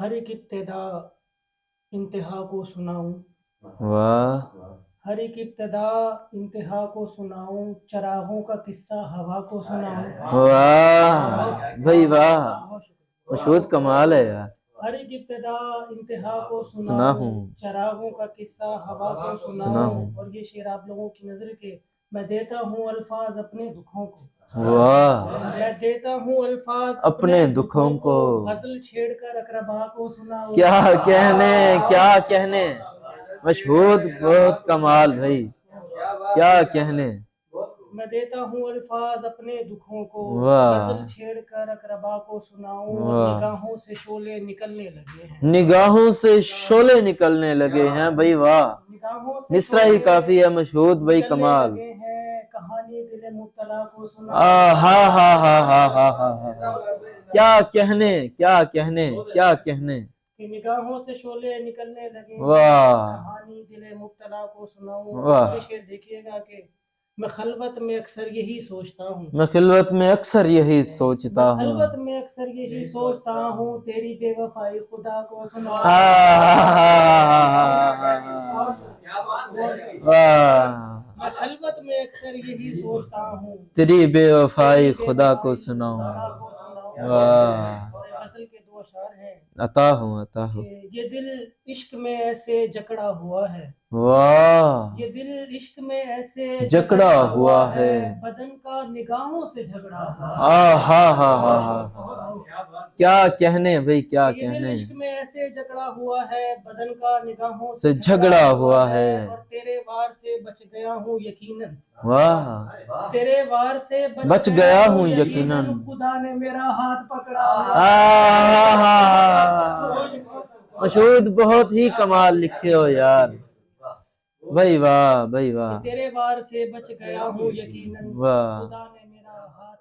हर एक इब्तिदा इंतहा को सुनाऊं, वाह हर एक इब्तिदा इंतहा को सुनाऊं, चरागों का किस्सा हवा को सुनाऊं। वाह भाई वाह, बहुत शुक्रिया। मशहूद कमाल है यार। हर एक इब्तिदा इंतहा को सुना सुनाऊं, हूँ, चरागों का किस्सा हवा को सुना सुनाऊं। हूँ। और ये शेर आप लोगों की नजर के, मैं देता हूँ अल्फाज अपने दुखों को, वाह मैं देता हूँ अल्फाज अपने दुखों को, गजल छेड़ कर अकरबा को सुनाऊं। क्या कहने क्या कहने, मशहूद बहुत कमाल भाई, क्या कहने। मैं देता हूँ अल्फाज अपने दुखों को, गजल वाह छेड़ कर अकरबा को सुनाऊं। और वाह, निगाहों से शोले निकलने लगे हैं, निगाहों से शोले निकलने लगे हैं भाई वाह। निगाहों से मिसरा ही काफी है, मशहूद भाई निकलने कमाल। लगे हैं, कहानी दिल मुब्तला को आ सुनाऊं। हा हा हा हा हा हा, क्या कहने क्या कहने क्या कहने। कि निगाहों से शोले निकलने लगे हैं, वाह कहानी दिल मुब्तला को सुनाऊं। वाह, आखिरी शेर देखिएगा कि मैं खलवत में अक्सर यही सोचता हूँ, मैं खिलवत में अक्सर यही सोचता मैं हूँ। खलवत में अक्सर यही सोचता हूँ, तेरी बेवफाई खुदा को सुनाऊं। वाह, मैं खलवत में अक्सर यही सोचता हूँ, तेरी बेवफाई तेरी खुदा को बेवफाई सुनाऊं। खुदा को सुनाऊं। वाह, और गजल के दो अशार हैं अता हूँ। कि ये दिल इश्क में ऐसे जकड़ा हुआ है, वाह, ये दिल इश्क में ऐसे जकड़ा हुआ है। बदन का निगाहों से झगड़ा हुआ आ है। हा, क्या कहने भाई, क्या ये दिल कहने। इश्क में ऐसे जकड़ा हुआ है, बदन का निगाहों से से झगड़ा हुआ है। है। और तेरे वार से बच गया हूँ यकीनन, वाह, तेरे वार से बच गया हूँ यकीनन। खुदा ने मेरा हाथ पकड़ा आ मशहूद बहुत ही कमाल लिखे हो यार, भाई वाह भाई कि वाह। तेरे वार से बच गया हूँ यकीनन, वाह, खुदा ने मेरा हाथ